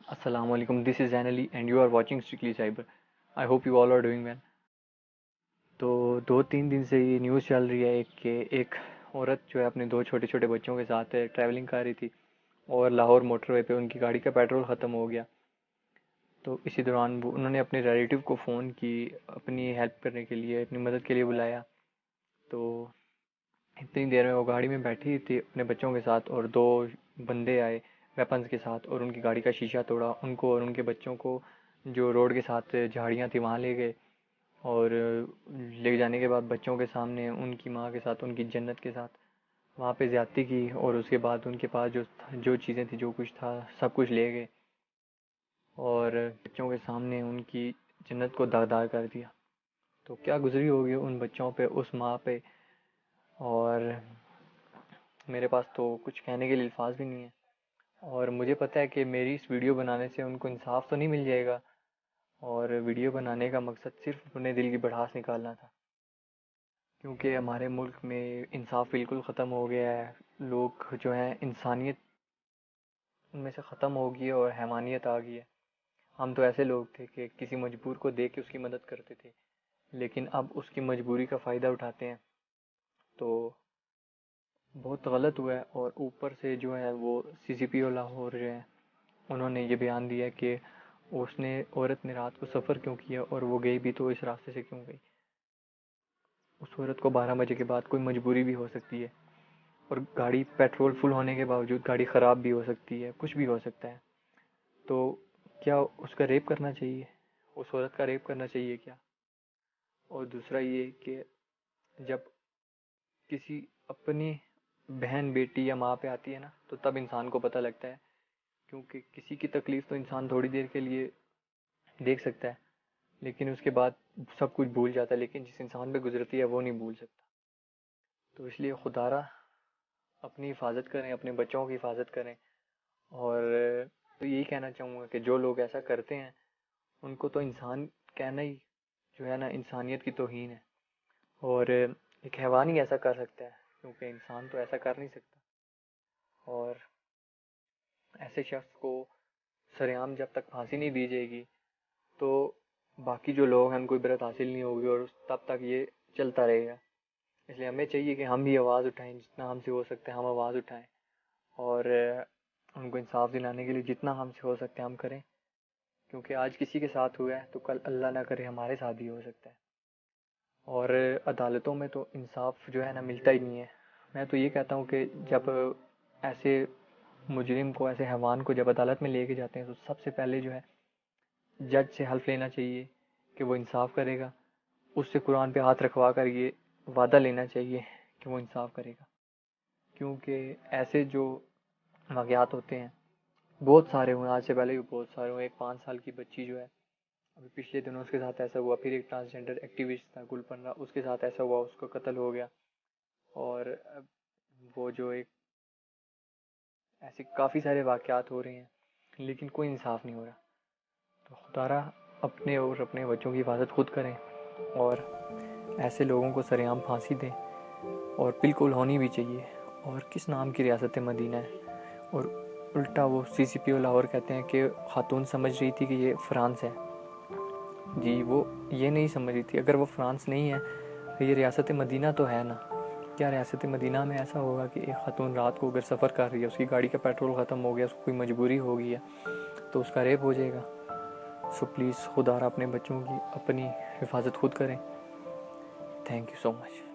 Assalamualaikum. This is Anali and you are watching Strictly Cyber. I hope you all are doing well. तो 2-3 दिन से ये news चल रही है कि एक औरत जो है अपने 2 छोटे छोटे बच्चों के साथ ट्रैवलिंग कर रही थी और लाहौर मोटरवे पे उनकी गाड़ी का पेट्रोल ख़त्म हो गया। तो इसी दौरान उन्होंने अपने रिलेटिव को फ़ोन की, अपनी हेल्प करने के लिए, अपनी मदद के लिए बुलाया। तो इतनी देर में वो गाड़ी में बैठी थी अपने बच्चों के साथ और 2 बंदे आए वेपन्स के साथ और उनकी गाड़ी का शीशा तोड़ा। उनको और उनके बच्चों को जो रोड के साथ झाड़ियाँ थी वहाँ ले गए और ले जाने के बाद बच्चों के सामने उनकी माँ के साथ, उनकी जन्नत के साथ वहाँ पे ज़्यादती की और उसके बाद उनके पास जो जो चीज़ें थी, जो कुछ था, सब कुछ ले गए और बच्चों के सामने उनकी जन्नत को दागदार कर दिया। तो क्या गुजरी होगी उन बच्चों पे, उस माँ पे। और मेरे पास तो कुछ कहने के लिए अल्फाज भी नहीं है और मुझे पता है कि मेरी इस वीडियो बनाने से उनको इंसाफ तो नहीं मिल जाएगा और वीडियो बनाने का मकसद सिर्फ अपने दिल की भड़ास निकालना था, क्योंकि हमारे मुल्क में इंसाफ बिल्कुल ख़त्म हो गया है। लोग जो हैं, इंसानियत उनमें से ख़त्म हो गई है और हैवानियत आ गई है। हम तो ऐसे लोग थे कि किसी मजबूर को देख के उसकी मदद करते थे, लेकिन अब उसकी मजबूरी का फ़ायदा उठाते हैं। तो बहुत गलत हुआ है। और ऊपर से जो है वो CCPO लाहौर जो है, उन्होंने ये बयान दिया कि उसने औरत ने रात को सफ़र क्यों किया और वो गई भी तो इस रास्ते से क्यों गई। उस औरत को 12 बजे के बाद कोई मजबूरी भी हो सकती है और गाड़ी पेट्रोल फुल होने के बावजूद गाड़ी ख़राब भी हो सकती है, कुछ भी हो सकता है। तो क्या उसका रेप करना चाहिए? उस औरत का रेप करना चाहिए क्या? और दूसरा ये कि जब किसी अपनी बहन, बेटी या माँ पे आती है ना, तो तब इंसान को पता लगता है, क्योंकि किसी की तकलीफ़ तो इंसान थोड़ी देर के लिए देख सकता है लेकिन उसके बाद सब कुछ भूल जाता है, लेकिन जिस इंसान पे गुजरती है वो नहीं भूल सकता। तो इसलिए खुदारा अपनी हिफाजत करें, अपने बच्चों की हिफाजत करें। और तो यही कहना चाहूँगा कि जो लोग ऐसा करते हैं उनको तो इंसान कहना ही जो है ना, इंसानियत की तौहीन है। और एक हैवान ही ऐसा कर सकता है, क्योंकि इंसान तो ऐसा कर नहीं सकता। और ऐसे शख्स को सरेआम जब तक फांसी नहीं दी जाएगी तो बाकी जो लोग हैं उनको इबरत हासिल नहीं होगी और तब तक ये चलता रहेगा। इसलिए हमें चाहिए कि हम भी आवाज़ उठाएं, जितना हमसे हो सकता है हम आवाज़ उठाएं और उनको इंसाफ दिलाने के लिए जितना हमसे हो सकता है हम करें, क्योंकि आज किसी के साथ हुआ है तो कल अल्लाह ना करे हमारे साथ भी हो सकता है। और अदालतों में तो इंसाफ जो है ना मिलता ही नहीं है। मैं तो ये कहता हूँ कि जब ऐसे मुजरिम को, ऐसे हैवान को जब अदालत में लेके जाते हैं तो सबसे पहले जो है जज से हल्फ लेना चाहिए कि वो इंसाफ करेगा। उससे कुरान पे हाथ रखवा कर ये वादा लेना चाहिए कि वो इंसाफ करेगा, क्योंकि ऐसे जो वाक़यात होते हैं बहुत सारे हुए, आज से पहले भी बहुत सारे हुए। एक 5 साल की बच्ची जो है, अभी पिछले दिनों उसके साथ ऐसा हुआ। फिर एक ट्रांसजेंडर एक्टिविस्ट था गुलपन्ना, उसके साथ ऐसा हुआ, उसका कत्ल हो गया। और अब वो जो एक ऐसे काफ़ी सारे वाक़यात हो रहे हैं लेकिन कोई इंसाफ नहीं हो रहा। तो खुदारा अपने और अपने बच्चों की हिफाजत खुद करें और ऐसे लोगों को सरेआम फांसी दें, और बिल्कुल होनी भी चाहिए। और किस नाम की रियासत मदीना है, और उल्टा वो CCPO लाहौर कहते हैं कि खातून समझ रही थी कि ये फ्रांस है। जी, वो ये नहीं समझ रही थी। अगर वो फ्रांस नहीं है तो ये रियासत मदीना तो है ना। क्या रियासत मदीना में ऐसा होगा कि एक खातून रात को अगर सफ़र कर रही है, उसकी गाड़ी का पेट्रोल ख़त्म हो गया, उसको कोई मजबूरी हो गई है तो उसका रेप हो जाएगा? सो प्लीज़ खुदारा अपने बच्चों की अपनी हिफाजत खुद करें। Thank you so much.